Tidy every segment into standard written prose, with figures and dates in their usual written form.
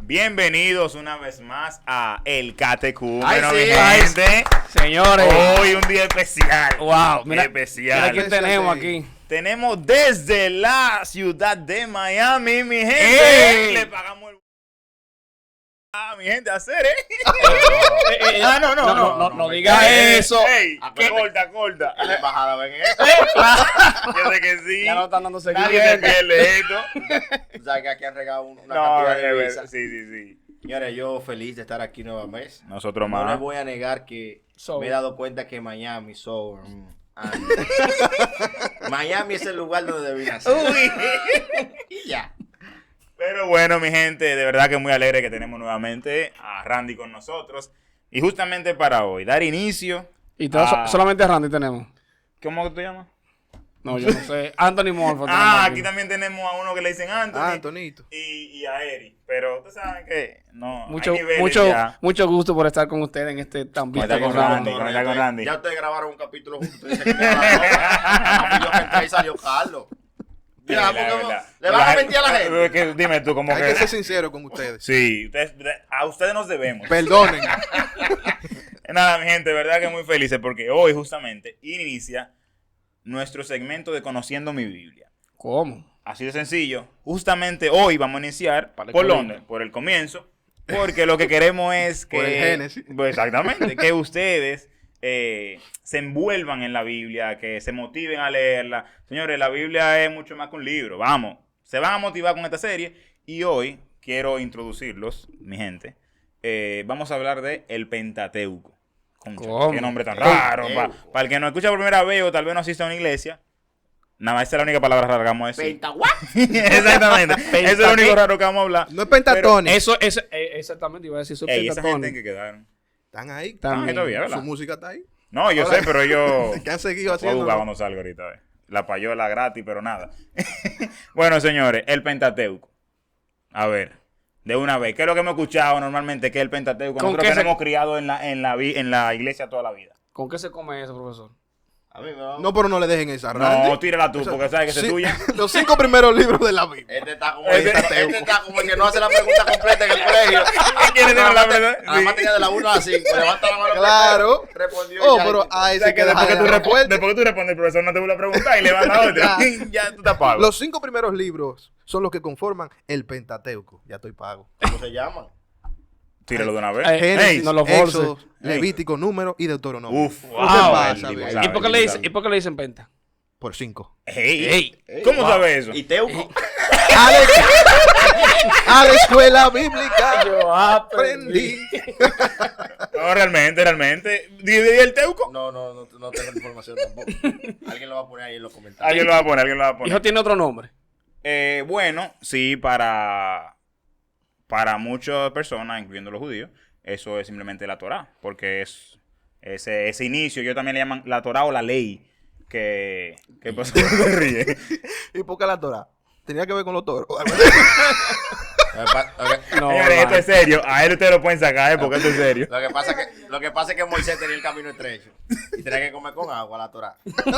Bienvenidos una vez más a El Catecúmeno, Ay, sí, mi gente. Señores. Hoy un día especial. Wow, mira especial. quién tenemos aquí. Tenemos desde la ciudad de Miami, mi gente. ¡Ey! Le pagamos el... mi gente, a hacer, No diga eso. Ey, corta. La embajada, ven esto. Yo sé que sí. Ya no están dando Nadie se seguimiento. pierde esto. Tú sabes que aquí han regado una No, cantidad de visas. sí. Señores, yo feliz de estar aquí nuevamente. Nosotros No les más. voy a negar que me he dado cuenta que Miami Miami es el lugar donde debí nacer. Y ya. Pero bueno, mi gente, de verdad que muy alegre que tenemos nuevamente a Randy con nosotros. Y justamente para hoy, dar inicio. Y solamente a Randy tenemos. ¿Cómo que tú llamas? No, yo no sé. Anthony Morfo. Aquí también tenemos a uno que le dicen Anthony. Antonito. Y a Eri. Pero ustedes saben que no. Mucho, hay niveles mucho, ya. mucho gusto por estar con ustedes en este tan Con visto con programa. Randy. Con Randy. Ya ustedes grabaron un capítulo juntos. Ustedes dicen que yo que entré y salió Carlos. Ya, porque le van a mentir a la gente. Dime tú, como Hay que ser sincero con ustedes. Sí, a ustedes nos debemos. Perdonen. Nada, mi gente, de verdad que muy felices porque hoy justamente inicia nuestro segmento de Conociendo mi Biblia. ¿Cómo? Así de sencillo. Justamente hoy vamos a iniciar ¿por dónde? Por el comienzo. Porque lo que queremos es que... Por el Génesis. Pues exactamente. Que ustedes se envuelvan en la Biblia, que se motiven a leerla. Señores, la Biblia es mucho más que un libro. Vamos, se van a motivar con esta serie. Y hoy quiero introducirlos, mi gente. Vamos a hablar de el Pentateuco. ¿Cómo? Qué nombre tan raro. Para el que no escucha por primera vez o tal vez no asista a una iglesia, nada más esa es la única palabra rara que vamos a decir. Pentaguá. Exactamente. Eso es lo único raro que vamos a hablar. No es pentatonic. Eso, exactamente, iba a decir. Eso es Esa gente en pentatonic. que quedaron. Están ahí. Están ahí todavía, ¿verdad? Su música está ahí. No, yo Ahora, sé, pero ellos... que han seguido Voy a haciendo. jugar cuando salga ahorita. La payola gratis, pero nada. Bueno, señores, el Pentateuco. A ver, de una vez. ¿Qué es lo que hemos escuchado normalmente? Que es el Pentateuco. ¿Con Nosotros qué que nos hemos criado en la iglesia toda la vida. ¿Con qué se come eso, profesor? A mí me va. No, pero no le dejen esa. No, Randy. tírala tú, porque sabes que esa es Sí, tuya. Los 5 primeros libros de la Biblia. Este está como el que no hace la pregunta completa en el colegio. ¿Quiénes tienen la pregunta? A la materia de la 1 a la 5. Levanta la mano. Claro. Respondió Oh, ya. pero a O ese sea, que que después que tú dejar después que tú respondes, el profesor no te vuelve a preguntar y le van a otra. Ya tú te apagas. Los 5 primeros libros son los que conforman el Pentateuco. Ya estoy pago. ¿Cómo se llaman? Tíralo de una vez. Génesis, no lo force. Éxodo, Levítico, Número y Deuteronomio. Uf. ¿Qué Wow. pasa, El viejo? tipo ¿Y por qué le dicen penta? Por 5. Ey, ¿cómo sabe eso? Y Teuco. A la escuela bíblica Yo aprendí. No, realmente. ¿Y el Teuco? No tengo información tampoco. Alguien lo va a poner ahí en los comentarios. Alguien lo va a poner. Hijo tiene otro nombre. Bueno, sí, para muchas personas, incluyendo los judíos, eso es simplemente la Torá, porque es ese inicio, ellos también le llaman la Torá o la ley, ¿qué pasa? Te ríes. ¿Y por qué la Torah? Tenía que ver con los toros. No, Señores, esto vale. es serio, a él ustedes lo pueden sacar, porque esto es serio. Lo que pasa es que Moisés tenía el camino estrecho y tenía que comer con agua la Torá.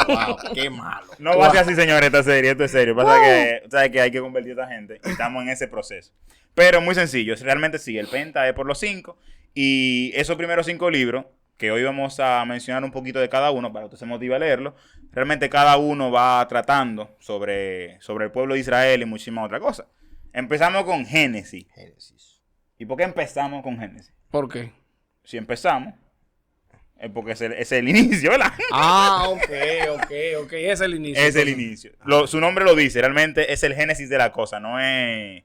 Wow, qué malo. No va a ser así, señores, esta serie, esto es serio. Pasa que, ¿sabes? Que hay que convertir a esta gente y estamos en ese proceso. Pero muy sencillo, realmente sí, el Penta es por los 5 y esos primeros 5 libros, que hoy vamos a mencionar un poquito de cada uno para que usted se motive a leerlo, realmente cada uno va tratando sobre el pueblo de Israel y muchísimas otras cosas. Empezamos con Génesis. ¿Y por qué empezamos con Génesis? ¿Por qué? Si empezamos, es porque es el inicio, ¿verdad? Ok. Ese es el inicio. Es el inicio. Su nombre lo dice, realmente es el génesis de la cosa, no es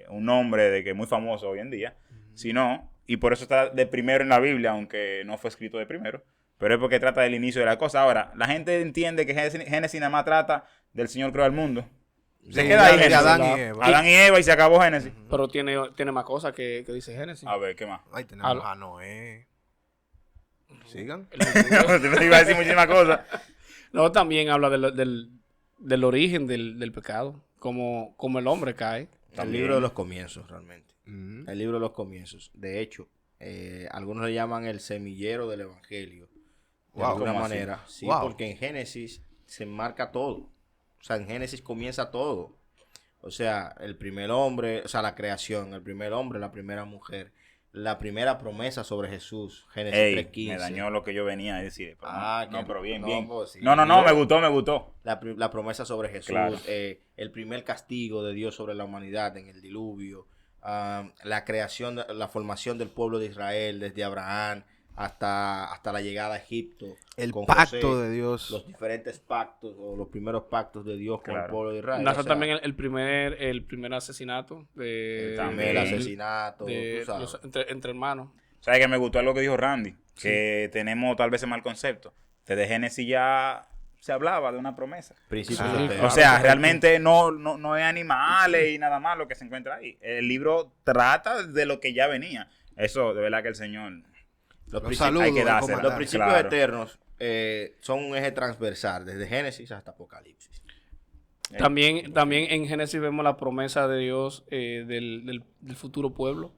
un nombre de que muy famoso hoy en día, sino, y por eso está de primero en la Biblia, aunque no fue escrito de primero, pero es porque trata del inicio de la cosa. Ahora, la gente entiende que Génesis nada más trata del Señor creó el mundo. Se Sí, queda ahí de Génesis. Adán y Eva. Adán y Eva y se acabó Génesis. Pero tiene más cosas que dice Génesis. A ver, ¿qué más? Ahí tenemos a Noé. Sigan. Te iba a decir muchísimas cosas. No, también habla del origen del pecado. Como el hombre cae. El libro de los comienzos, realmente. Mm. El libro de los comienzos. De hecho, algunos le llaman el semillero del evangelio. De Wow, alguna ¿cómo así? manera. Sí, Wow. porque en Génesis se enmarca todo. O sea, en Génesis comienza todo. O sea, el primer hombre, o sea, la creación, el primer hombre, la primera mujer, la primera promesa sobre Jesús, Génesis Ey, 3:15. me dañó lo que yo venía a decir. Pero pero bien, no, bien. pues sí. No, me gustó. La promesa sobre Jesús, Claro. El primer castigo de Dios sobre la humanidad en el diluvio, la creación, la formación del pueblo de Israel desde Abraham hasta la llegada a Egipto. El con pacto José, de Dios. los diferentes pactos o los primeros pactos de Dios con el Claro. pueblo de Israel. Narra O sea, también el primer asesinato También. el asesinato, de tú sabes. entre hermanos. ¿Sabes que me gustó algo que dijo Randy? Que tenemos tal vez ese mal concepto. Desde Génesis ya se hablaba de una promesa. Principios Sí, de claro. O sea, realmente no es animales y nada más lo que se encuentra ahí. El libro trata de lo que ya venía. Eso, de verdad que el Señor... Los Los principios- saludos, hay que dársela. comandante. Los principios Claro. eternos son un eje transversal, desde Génesis hasta Apocalipsis. También en Génesis vemos la promesa de Dios del futuro pueblo.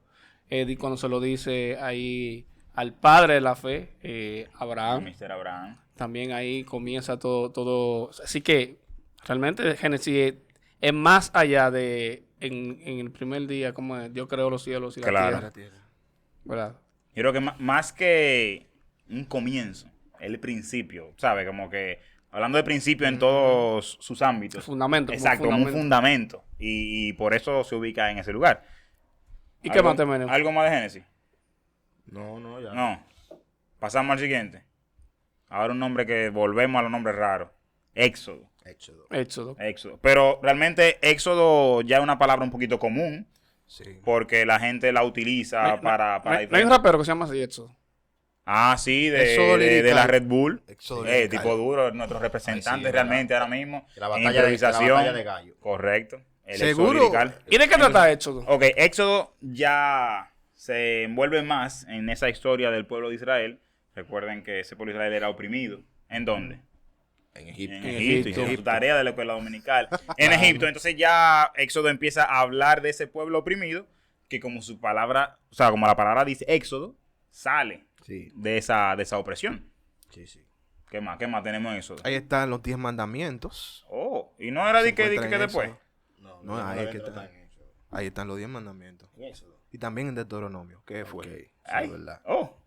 Cuando se lo dice ahí al padre de la fe, Abraham. Mr. Abraham. También ahí comienza todo. Así que realmente Génesis es más allá de en el primer día, como es, Dios creó los cielos y la Claro. tierra. ¿Verdad? Yo creo que más que un comienzo, el principio, ¿sabes? Como que hablando de principio en todos sus ámbitos. Fundamento. como Exacto, como un fundamento. Y por eso se ubica en ese lugar. ¿Y qué más tenemos? ¿Algo más de Génesis? No, ya. No. Pasamos al siguiente. Ahora un nombre que volvemos a los nombres raros. Éxodo. Éxodo. Éxodo. Pero realmente Éxodo ya es una palabra un poquito común Sí. porque la gente la utiliza para No hay un diferentes- rapero que se llama así, Éxodo. Ah, sí, Éxodo de lirical. la Red Bull. Éxodo lirical. Tipo duro, nuestro representante Ay, sí, es realmente ahora mismo. La en batalla, improvisación. la batalla de gallo. Correcto. El ¿Seguro? Éxodo lirical. ¿Y de qué trata Éxodo? Ok, Éxodo ya se envuelve más en esa historia del pueblo de Israel. Recuerden que ese pueblo de Israel era oprimido. ¿En dónde? En Egipto. En En Egipto. Egipto. Hicieron su tarea de la escuela dominical. En Egipto. Entonces ya Éxodo empieza a hablar de ese pueblo oprimido que como su palabra, o sea, como la palabra dice Éxodo, sale Sí, de esa opresión. sí. ¿Qué más tenemos en Éxodo? Ahí están los 10 mandamientos. Oh, y no era Se de que encuentran en después. Éxodo. No, No, ahí es que está. en Éxodo. Ahí están los 10 mandamientos. En Éxodo. Y también en Deuteronomio. ¿Qué fue? Ok, sí, Ay, es verdad. oh.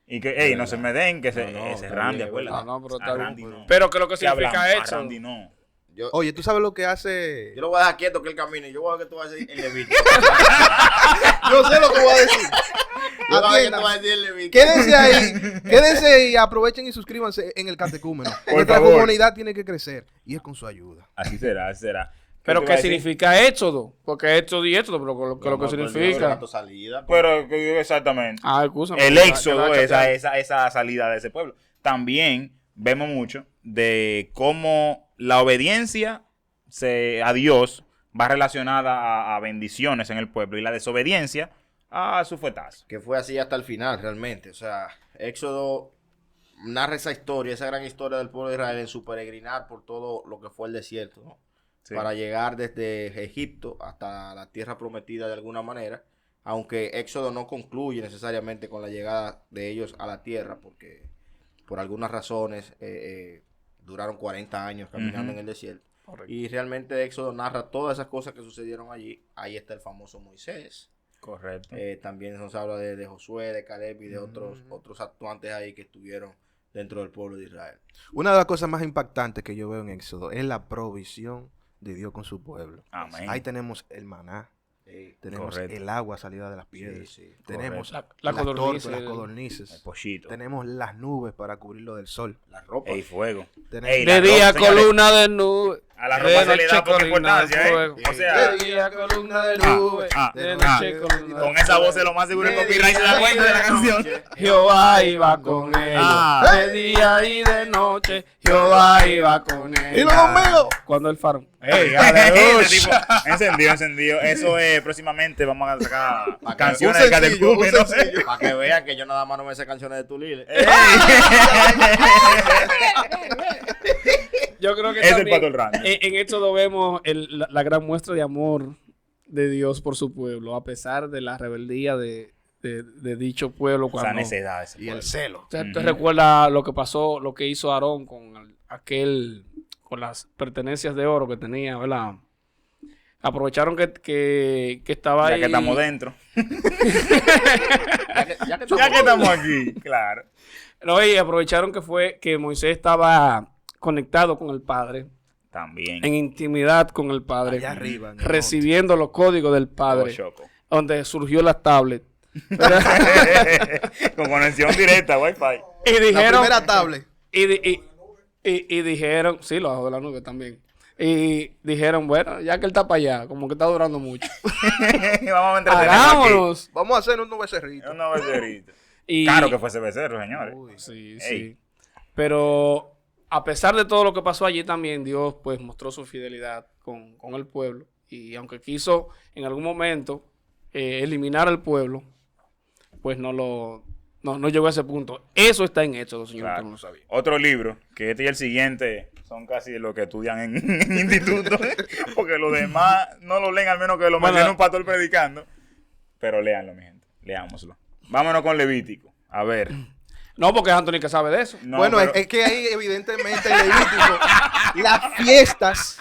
Y que, ey, no se me den, que ese No, ese está Randy, bien, acuérdate. No, pero A está bien. Randy no. Pero que lo que ¿Qué hablamos? significa A Éxodo. Randy no. Oye, ¿tú sabes lo que hace? Yo lo voy a dejar quieto que él camine. Yo voy a ver que tú vas a decir el Levítico. Yo sé lo que voy a decir. Yo voy a ver que tú Atiendan. vas a decir el Levítico. Quédense ahí, quédense y aprovechen y suscríbanse en el catecúmeno. Nuestra favor. comunidad tiene que crecer y es con su ayuda. Así será, así será. Pero te ¿qué iba a decir? significa Éxodo? Porque Éxodo y Éxodo, pero lo que No, pero significa. Dios, salida, pues. Pero exactamente. Escúchame. El que éxodo, la chateada. esa salida de ese pueblo. También vemos mucho de cómo la obediencia a Dios va relacionada a bendiciones en el pueblo y la desobediencia a su fuetazo. Que fue así hasta el final, realmente. O sea, Éxodo narra esa historia, esa gran historia del pueblo de Israel en su peregrinar por todo lo que fue el desierto, ¿no? Sí. Para llegar desde Egipto hasta la tierra prometida de alguna manera, aunque Éxodo no concluye necesariamente con la llegada de ellos a la tierra, porque por algunas razones duraron 40 años caminando Ujú. en el desierto. Correcto. Y realmente Éxodo narra todas esas cosas que sucedieron allí. Ahí está el famoso Moisés. Correcto. También nos habla de Josué, de Caleb y de otros actuantes ahí que estuvieron dentro del pueblo de Israel. Una de las cosas más impactantes que yo veo en Éxodo es la provisión de Dios con su pueblo. Amén. Ahí tenemos el maná, tenemos Correcto. el agua salida de las piedras, Sí, sí, tenemos correcto. las La codorniz, tortas, las el- El codornices, pollito. tenemos las nubes para cubrirlo del sol. La ropa. Ey, fuego. Tenemos- Ey, De la día ropa, señores, columna de nube. a la de ropa se le noche da poca columna de importancia, fuego. O sea, De día columna de nube. De noche columna de con esa voz de lo más seguro el copyright se da cuenta de la canción. Jehová iba con ellos. Ah. De día y de noche, Jehová iba con ellos. ¡Y los bomberos! Cuando el faro. Ey, ese tipo, encendido. Eso es, próximamente vamos a sacar canciones de Catecúmen, no sé. Para que vean que yo nada más no me sé canciones de Tulile. Yo creo que Es el también Pato el Randy. en esto vemos la gran muestra de amor de Dios por su pueblo, a pesar de la rebeldía de dicho pueblo. Esa Cuando, necedad ese Y el pueblo. celo. ¿Te Ujú. recuerdas lo que pasó, lo que hizo Aarón con con las pertenencias de oro que tenía, ¿verdad? Aprovecharon que estaba Ya ahí. que estamos dentro. Ya que Ya que estamos aquí, claro. No, y aprovecharon que Moisés estaba conectado con el Padre, También. en intimidad con el Padre, Allá arriba, en el recibiendo los códigos del Oh, Padre, choco. donde surgió la tablet. Con conexión directa, Wi-Fi. Y La dijeron, primera tablet. y dijeron, sí, lo bajo de la nube también. Y dijeron, bueno, ya que él está para allá, como que está durando mucho. Vamos a entretenernos Hagámonos. Vamos a hacer un becerrito. aquí. Una becerrita. Y, Claro que fuese becerro, señores. Uy. Sí, Ey. sí. Pero a pesar de todo lo que pasó allí también, Dios pues mostró su fidelidad con el pueblo. Y aunque quiso en algún momento eliminar al pueblo, pues no llegó a ese punto. Eso está en Éxodo, señor, Claro. que no lo sabía. Otro libro, que este y el siguiente son casi lo que estudian en instituto, porque los demás no lo leen, al menos que lo Bueno, mencione un pastor predicando. Pero léanlo, mi gente, leámoslo. Vámonos con Levítico. A ver. No, porque es Anthony que sabe de eso. No, bueno, pero- es que ahí evidentemente en Levítico, las fiestas,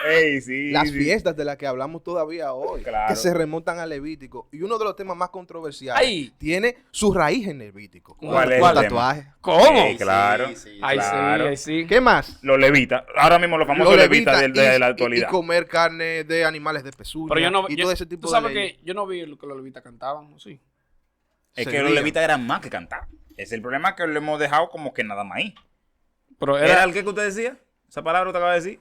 Ey, sí, las sí. fiestas de las que hablamos todavía hoy, Claro. que se remontan a Levítico. Y uno de los temas más controversiales Ay. tiene su raíz en Levítico. ¿Cuál es El el tema? tatuaje. ¿Cómo? Ey, claro. Ay, claro. sí, ay, sí. ¿Qué más? Los levitas. Ahora mismo los famosos Los levitas de la y actualidad. comer carne de animales de pezuña Pero yo no, y todo ese tipo tú sabes de leyes. que yo no vi lo que los levitas cantaban, ¿o sí? Es que Servían. los levitas eran más que cantar. Es el problema que lo hemos dejado como que nada más ahí. Pero ¿Era el que usted decía? ¿Esa palabra usted acaba de decir?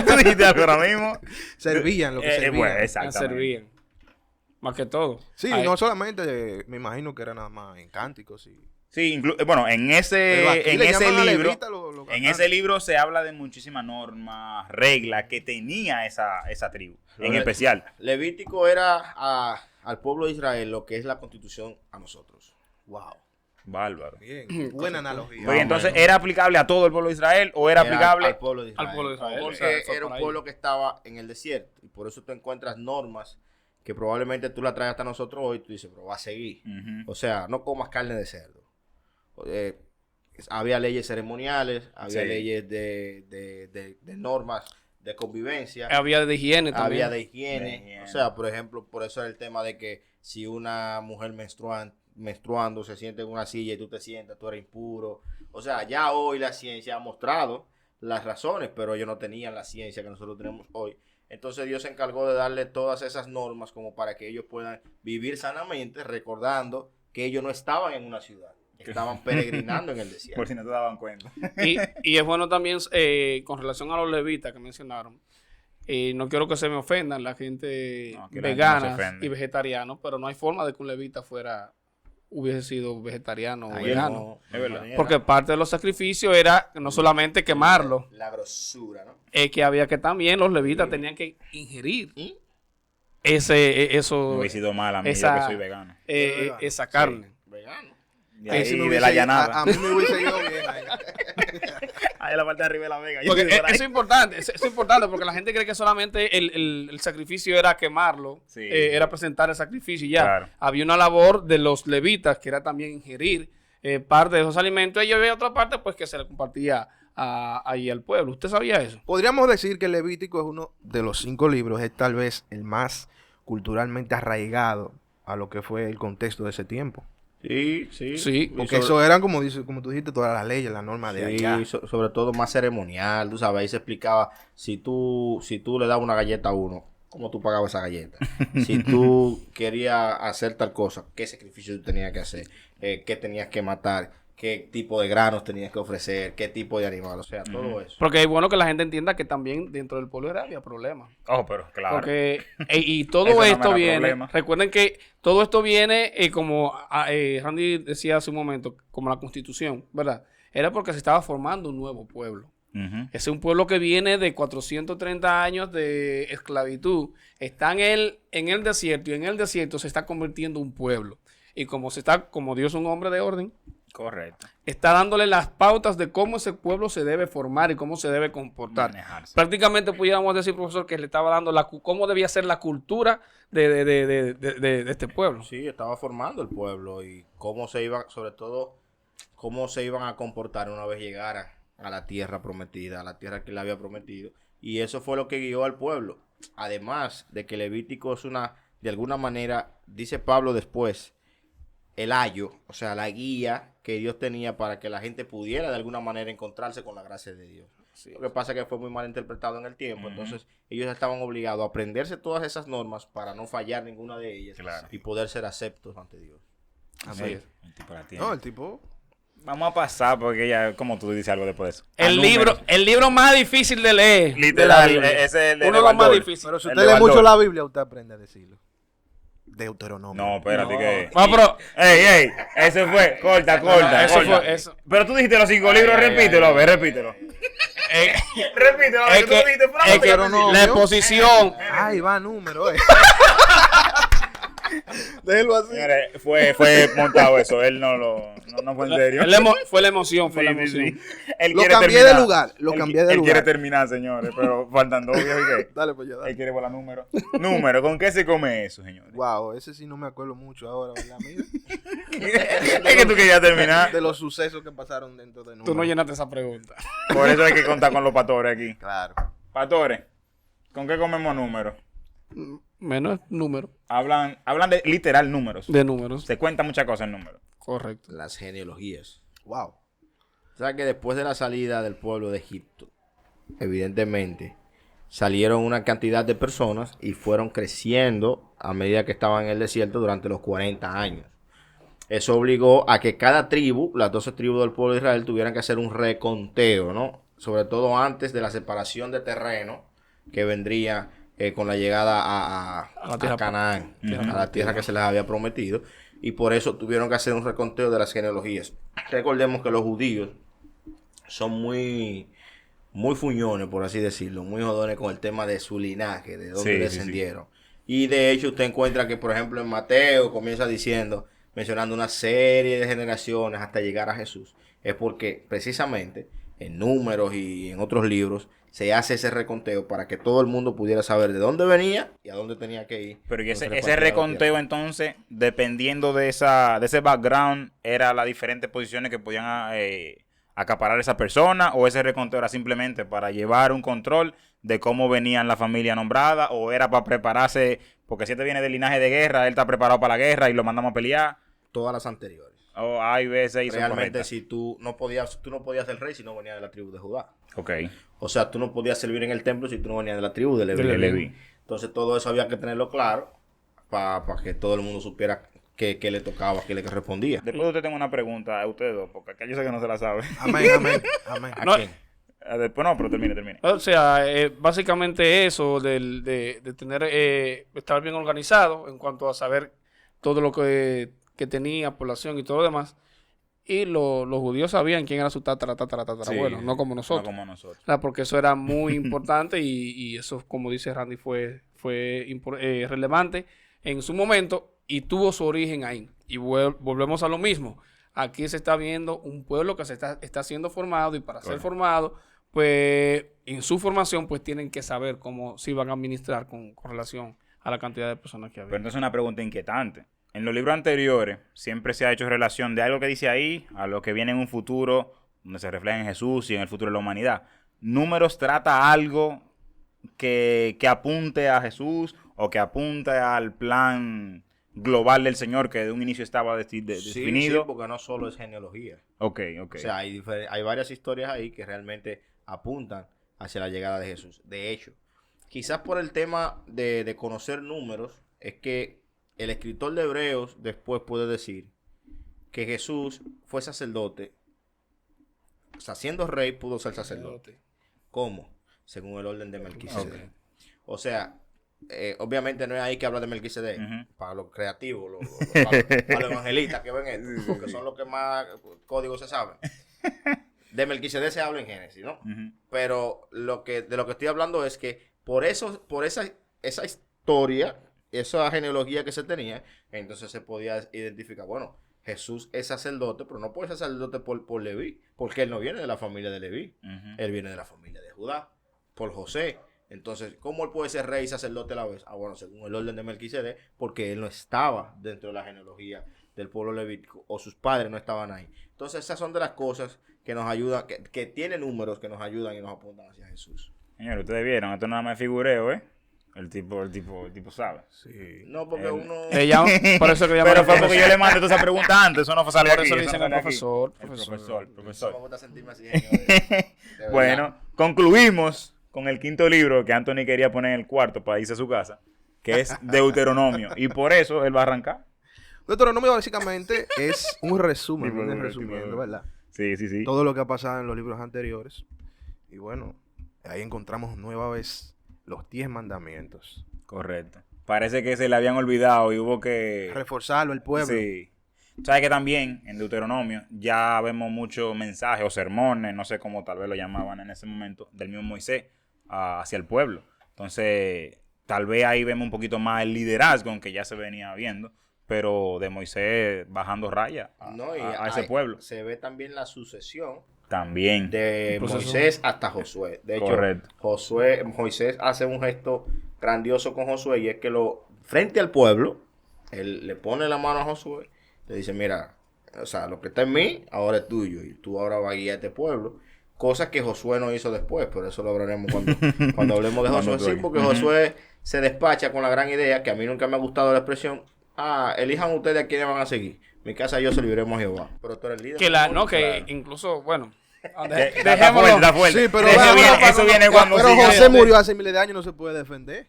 Tú dijiste algo ahora mismo. Servían lo que servían. Bueno, ya exactamente. servían. Más que todo. Sí, Ay, no solamente, me imagino que era nada más en cánticos y... Sí, bueno, en Pero ese, aquí en le ese llaman a libro, levita lo en cantantes. ese libro se habla de muchísimas normas, reglas que tenía esa tribu, en Lo- especial. Levítico era al pueblo de Israel lo que es la constitución a nosotros. Wow. Bárbaro. Bien, buena analogía. Oye, entonces, ¿era aplicable a todo el pueblo de Israel o era aplicable? al pueblo de Israel. Al pueblo de Israel, Porque o sea, fue era por un ahí. pueblo que estaba en el desierto. Y por eso tú encuentras normas que probablemente tú la traes hasta nosotros hoy y tú dices, pero va a seguir. Ujú. O sea, no comas carne de cerdo. Había leyes ceremoniales, había Sí. leyes de normas de convivencia. Había de higiene también. Había de higiene. De higiene. O sea, por ejemplo, por eso era el tema de que si una mujer menstruando se siente en una silla y tú te sientas, tú eres impuro. O sea, ya hoy la ciencia ha mostrado las razones, pero ellos no tenían la ciencia que nosotros tenemos hoy. Entonces Dios se encargó de darle todas esas normas como para que ellos puedan vivir sanamente, recordando que ellos no estaban en una ciudad, estaban peregrinando en el desierto. Por si no te daban cuenta. Y es bueno también, con relación a los levitas que mencionaron, no quiero que se me ofendan la gente No, aquí la gente no se vegana ofende. y vegetariano, pero no hay forma de que un levita hubiese sido vegetariano o Ahí vegano. no, es verdad. manera. Porque parte de los sacrificios era no solamente quemarlo, La grosura, ¿no? es que había que también los levitas tenían que ingerir ¿Y? eso, Me hubiese sido mal a mí, yo esa- que soy vegano. esa carne. Vegano. De Ahí ahí, sí me de hubiese la ido- llanada. a mí me hubiese ido bien ahí. Ahí en la parte de arriba de la vega. Porque eso es importante, eso es importante porque la gente cree que solamente el sacrificio era quemarlo, Sí. era presentar el sacrificio y ya. Claro. Había una labor de los levitas que era también ingerir parte de esos alimentos y había otra parte pues que se le compartía ahí al pueblo. ¿Usted sabía eso? Podríamos decir que el Levítico es uno de los 5 libros, es tal vez el más culturalmente arraigado a lo que fue el contexto de ese tiempo. Sí, sí. Sí, Porque eso eran, como tú dijiste, todas las leyes, las normas de Sí, allá. sobre todo más ceremonial, tú sabes, ahí se explicaba si tú le dabas una galleta a uno, cómo tú pagabas esa galleta. Si tú querías hacer tal cosa, qué sacrificio tú tenías que hacer, qué tenías que matar, qué tipo de granos tenías que ofrecer, qué tipo de animal, o sea, todo eso. Porque es bueno que la gente entienda que también dentro del pueblo había problemas. Oh, pero claro. Porque, y Eso todo no esto era viene, problema. recuerden que todo esto viene como Randy decía hace un momento, como la constitución, ¿verdad? Era porque se estaba formando un nuevo pueblo. Ujú. Ese es un pueblo que viene de 430 años de esclavitud. Está en el desierto y en el desierto se está convirtiendo un pueblo. Y como Dios es un hombre de orden, Correcto. está dándole las pautas de cómo ese pueblo se debe formar y cómo se debe comportar. Manejarse. Prácticamente pudiéramos decir, profesor, que le estaba dando cómo debía ser la cultura de este pueblo. Sí, estaba formando el pueblo y cómo se iban, sobre todo, cómo se iban a comportar una vez llegaran a la tierra prometida, a la tierra que le había prometido. Y eso fue lo que guió al pueblo. Además de que Levítico es de alguna manera, dice Pablo después, el ayo, o sea, la guía que Dios tenía para que la gente pudiera de alguna manera encontrarse con la gracia de Dios. Lo que pasa es que fue muy mal interpretado en el tiempo, entonces ellos estaban obligados a aprenderse todas esas normas para no fallar ninguna de ellas y poder ser aceptos ante Dios. Así es. El tipo la tiene. No, el tipo... Vamos a pasar porque ya, como tú dices algo después de eso. El libro más difícil de leer. Literal, de la Biblia. ese es el de Uno de los más Baldor. difíciles. Pero si El usted de lee mucho Baldor. la Biblia, usted aprende a decirlo. Deuteronomio. No, espérate que... Ah, pero Ey, ese fue. Corta. eso corta. fue eso. Pero tú dijiste los 5 libros, repítelo, ve, repítelo. Repítelo, Es que tú que, dijiste, Franco, es que ya no, la ¿no? exposición. Ay, va número, Déjelo así. Señores, fue montado eso, él no fue en serio. Fue la emoción, fue la Sí, sí, emoción. sí. Él Lo quiere cambié terminar. de lugar, lo cambié de Él quiere lugar. terminar, señores, pero faltan 2 días y qué. Dale, pues ya, dale. Él quiere volar número. Número, ¿con qué se come eso, señores? Wow, ese sí no me acuerdo mucho ahora, ¿verdad, amigo? Es que tú querías terminar. De los sucesos que pasaron dentro de Tú no números. llenaste esa pregunta. Por eso hay que contar con los pastores aquí. Claro. Pastores, ¿con qué comemos números? Menos número Hablan de literal números. de números. Se cuenta muchas cosas en números. Correcto. Las genealogías. Wow. O sea que después de la salida del pueblo de Egipto, evidentemente, salieron una cantidad de personas y fueron creciendo a medida que estaban en el desierto durante los 40 años. Eso obligó a que cada tribu, las 12 tribus del pueblo de Israel, tuvieran que hacer un reconteo, ¿no? Sobre todo antes de la separación de terreno que vendría con la llegada la tierra a Canaán, Ujú. a la tierra que se les había prometido. Y por eso tuvieron que hacer un reconteo de las genealogías. Recordemos que los judíos son muy fuñones, por así decirlo, muy jodones con el tema de su linaje, de dónde Sí, sí, descendieron. Y de hecho usted encuentra que, por ejemplo, en Mateo comienza mencionando una serie de generaciones hasta llegar a Jesús. Es porque precisamente en Números y en otros libros se hace ese reconteo para que todo el mundo pudiera saber de dónde venía y a dónde tenía que ir. Pero y ese Entonces, repartir la reconteo tierra. entonces, dependiendo de ese background, era las diferentes posiciones que podían acaparar esa persona, o ese reconteo era simplemente para llevar un control de cómo venían la familia nombrada, o era para prepararse, porque si este viene del linaje de guerra, él está preparado para la guerra y lo mandamos a pelear, Todas las anteriores. o A y B, C y son Realmente correctas. si tú no podías ser rey si no venías de la tribu de Judá. Ok. O sea, tú no podías servir en el templo si tú no venías de la tribu de Leví. De Leví. Entonces todo eso había que tenerlo claro para que todo el mundo supiera qué le tocaba, qué le correspondía. Después de usted tengo una pregunta a ustedes dos, porque acá yo sé que no se la sabe. Amén, amén, amén. ¿A No, quién? Después no, pero termine. O sea, básicamente eso de tener, estar bien organizado en cuanto a saber todo lo que tenía, población y todo lo demás. Y los judíos sabían quién era su tatarabuelo, no como nosotros. No como nosotros. ¿Verdad? Porque eso era muy importante y eso, como dice Randy, fue relevante en su momento y tuvo su origen ahí. Y volvemos a lo mismo. Aquí se está viendo un pueblo que está siendo formado y para ser formado, pues en su formación pues tienen que saber cómo se van a administrar con relación a la cantidad de personas que Pero había. entonces una pregunta inquietante. En los libros anteriores siempre se ha hecho relación de algo que dice ahí a lo que viene en un futuro donde se refleja en Jesús y en el futuro de la humanidad. ¿Números trata algo que apunte a Jesús o que apunte al plan global del Señor que de un inicio estaba definido? Sí, porque no solo es genealogía. Ok. O sea, hay varias historias ahí que realmente apuntan hacia la llegada de Jesús. De hecho, quizás por el tema de conocer números, es que el escritor de Hebreos después puede decir que Jesús fue sacerdote. O sea, siendo rey pudo ser sacerdote. ¿Cómo? Según el orden de Melquisedec. O sea, obviamente no es ahí que habla de Melquisedec. Ujú. Para los creativos, para los evangelistas que ven esto, porque son los que más códigos se saben. De Melquisedec se habla en Génesis, ¿no? Ujú. Pero de lo que estoy hablando es que por esa historia, esa genealogía que se tenía, entonces se podía identificar, bueno, Jesús es sacerdote, pero no puede ser sacerdote por Leví, porque él no viene de la familia de Leví, Ujú. él viene de la familia de Judá, por José. Entonces, ¿cómo él puede ser rey y sacerdote a la vez? Bueno, según el orden de Melquisedec, porque él no estaba dentro de la genealogía del pueblo levítico, o sus padres no estaban ahí. Entonces, esas son de las cosas que nos ayudan, que tienen números que nos ayudan y nos apuntan hacia Jesús. Señores, ustedes vieron, esto nada más es figureo, ¿eh? El tipo sabe. Sí. No, porque uno... Por eso que llaman Pero al fue porque profesor. yo le mandé toda esa pregunta antes, eso no fue salir Por aquí. eso le eso dicen no al sale aquí. profesor. El Profesor. profesor. No me gusta sentirme así, señores. De verdad. Bueno, concluimos con el quinto libro que Anthony quería poner en el cuarto para irse a su casa, que es Deuteronomio. Y por eso él va a arrancar. Deuteronomio básicamente es un resumen, Tipo viene duro, resumiendo, tipo duro. ¿verdad? Sí. Todo lo que ha pasado en los libros anteriores. Y bueno, ahí encontramos nueva vez los 10 mandamientos. Correcto. Parece que se le habían olvidado y hubo que... Reforzarlo al pueblo. Sí. Sabes que también en Deuteronomio ya vemos muchos mensajes o sermones, no sé cómo tal vez lo llamaban en ese momento, del mismo Moisés hacia el pueblo. Entonces, tal vez ahí vemos un poquito más el liderazgo, aunque ya se venía viendo, pero de Moisés bajando raya a ese pueblo. Se ve también la sucesión También. de proceso. Moisés hasta Josué. De hecho, Correcto. Moisés hace un gesto grandioso con Josué y es que frente al pueblo, él le pone la mano a Josué, le dice, mira, o sea, lo que está en mí ahora es tuyo y tú ahora vas a guiar a este pueblo. Cosas que Josué no hizo después, pero eso lo hablaremos cuando hablemos de Josué. Sí, porque Josué se despacha con la gran idea, que a mí nunca me ha gustado la expresión, elijan ustedes a quiénes van a seguir. Mi casa y yo serviremos a Jehová. Pero tú eres el líder. Que Claro. incluso, bueno, Está fuerte, está fuerte. Sí, pero Eso viene cuando pero sigue. José murió hace miles de años y no se puede defender.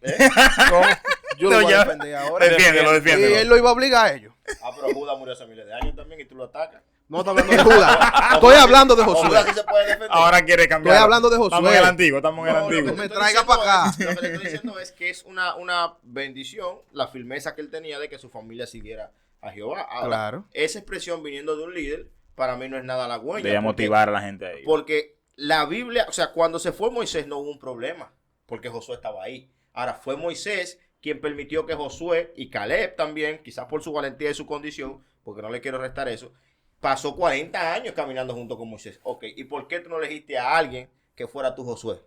Yo lo No, voy ya. a defender ahora. Defiéndelo. Y él lo iba a obligar a ellos. Pero Judas murió hace miles de años también y tú lo atacas. No está hablando de Judas. Estoy hablando de Judas Josué. sí se puede defender. Ahora quiere cambiar. Estoy hablando de Josué. Estamos en el antiguo, No, lo que me te traiga estoy pa' acá. diciendo Lo que te estoy diciendo es que es una bendición la firmeza que él tenía de que su familia siguiera a Jehová. Ahora, Claro. esa expresión viniendo de un líder, para mí no es nada halagüeña. Debía porque- motivar a la gente ahí. Porque la Biblia, o sea, cuando se fue Moisés no hubo un problema, porque Josué estaba ahí. Ahora fue Moisés quien permitió que Josué y Caleb también, quizás por su valentía y su condición, porque no le quiero restar eso, pasó 40 años caminando junto con Moisés. Ok, ¿y por qué tú no elegiste a alguien que fuera tu Josué?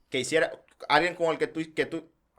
Que hiciera, alguien con el que tú,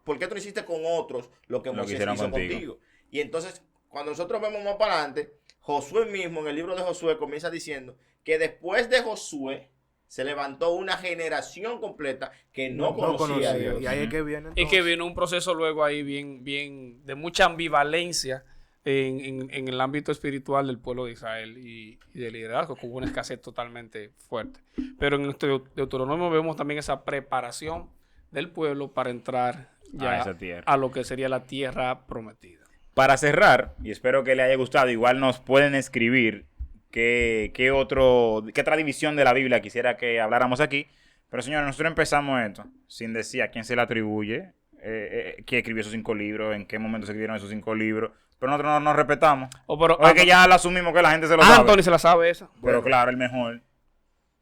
¿por qué tú no hiciste con otros lo que Lo que Moisés hicieron hizo contigo. contigo? Y entonces, cuando nosotros vemos más para adelante, Josué mismo, en el libro de Josué, comienza diciendo que después de Josué, se levantó una generación completa que no conocía a Dios. Y ahí es que viene y que vino un proceso luego ahí bien de mucha ambivalencia en el ámbito espiritual del pueblo de Israel y de liderazgo, con una escasez totalmente fuerte. Pero en nuestro Deuteronomio vemos también esa preparación del pueblo para entrar ya esa tierra. a lo que sería la tierra prometida. Para cerrar, y espero que le haya gustado, igual nos pueden escribir qué otra división de la Biblia quisiera que habláramos aquí. Pero señores, nosotros empezamos esto sin decir a quién se le atribuye, quién escribió esos 5 libros, en qué momento se escribieron esos 5 libros. Pero nosotros no nos respetamos. O es que ya lo asumimos que la gente se lo sabe. Anthony se la sabe esa. Pero claro, el mejor.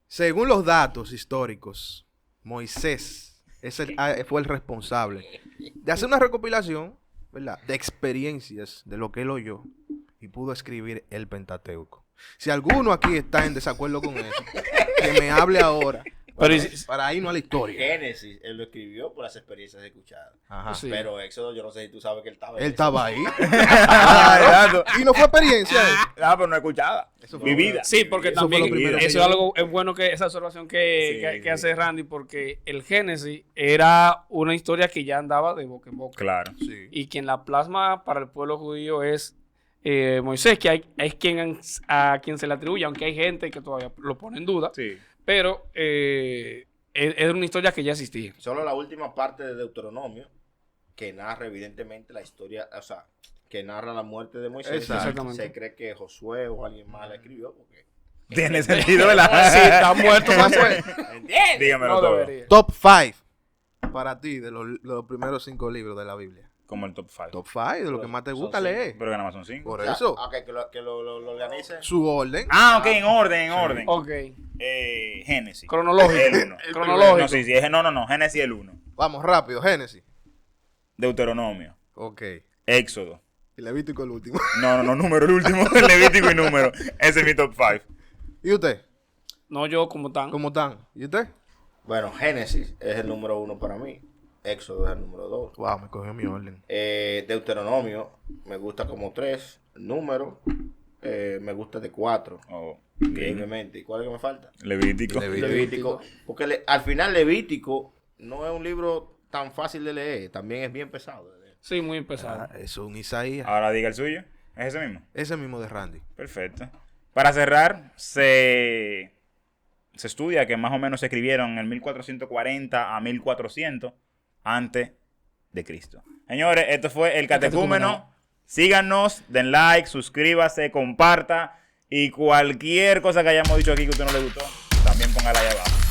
Según los datos históricos, Moisés fue el responsable de hacer una recopilación, ¿verdad?, de experiencias de lo que él oyó y pudo escribir el Pentateuco. Si alguno aquí está en desacuerdo con eso, que me hable ahora. Pero Para irnos a la historia. Génesis, él lo escribió por las experiencias escuchadas. Ajá. Sí. Pero Éxodo, yo no sé si tú sabes que él estaba en Él eso. estaba ahí. Exacto. Y no fue experiencia. Pero no escuchada. Eso fue Vivida. Sí, porque Eso fue también lo primero que eso yo es algo, es bueno que esa observación que Sí. hace Randy, porque el Génesis era una historia que ya andaba de boca en boca. Claro. Sí. Y quien la plasma para el pueblo judío es Moisés, que es a quien se le atribuye, aunque hay gente que todavía lo pone en duda, Sí. pero es una historia que ya existía. Solo la última parte de Deuteronomio, que narra evidentemente la historia, o sea, que narra la muerte de Moisés. Exactamente. Se cree que Josué o alguien más la escribió, porque... Tiene sentido, ¿verdad? Sí, está muerto, Josué. ¿Entiendes? Dígamelo No todo. debería. Top 5 para ti de los primeros 5 libros de la Biblia. Como el top 5. Top 5 de lo que más te Son gusta 5. leer. Pero que nada más son 5. Por O sea, eso, ok, que lo organice. su orden. Ah, ok, en orden. Ok. Génesis. Cronológico. El 1. Cronológico. No, sí, no, Génesis el 1. Vamos rápido, Génesis. Deuteronomio. Ok. Éxodo. Y Levítico el último. No, número el último. Levítico y número. Ese es mi top 5. ¿Y usted? No yo como tan. ¿Cómo están? ¿Y usted? Bueno, Génesis es el número 1 para mí. Éxodo es el número 2. Wow, me cogió mi orden. Deuteronomio me gusta como 3. Número me gusta de 4. Oh, Increíblemente. ¿Y cuál es que me falta? Levítico. Levítico. Levítico. Porque al final Levítico no es un libro tan fácil de leer, también es bien pesado de leer. Sí, muy pesado. Es un Isaías. Ahora diga el suyo. ¿Es ese mismo? Ese mismo de Randy. Perfecto. Para cerrar, se estudia que más o menos se escribieron en 1440 a 1400 antes de Cristo. Señores, esto fue El Catecúmeno. Síganos, den like, suscríbase, comparta y cualquier cosa que hayamos dicho aquí que a usted no le gustó, también póngala ahí abajo.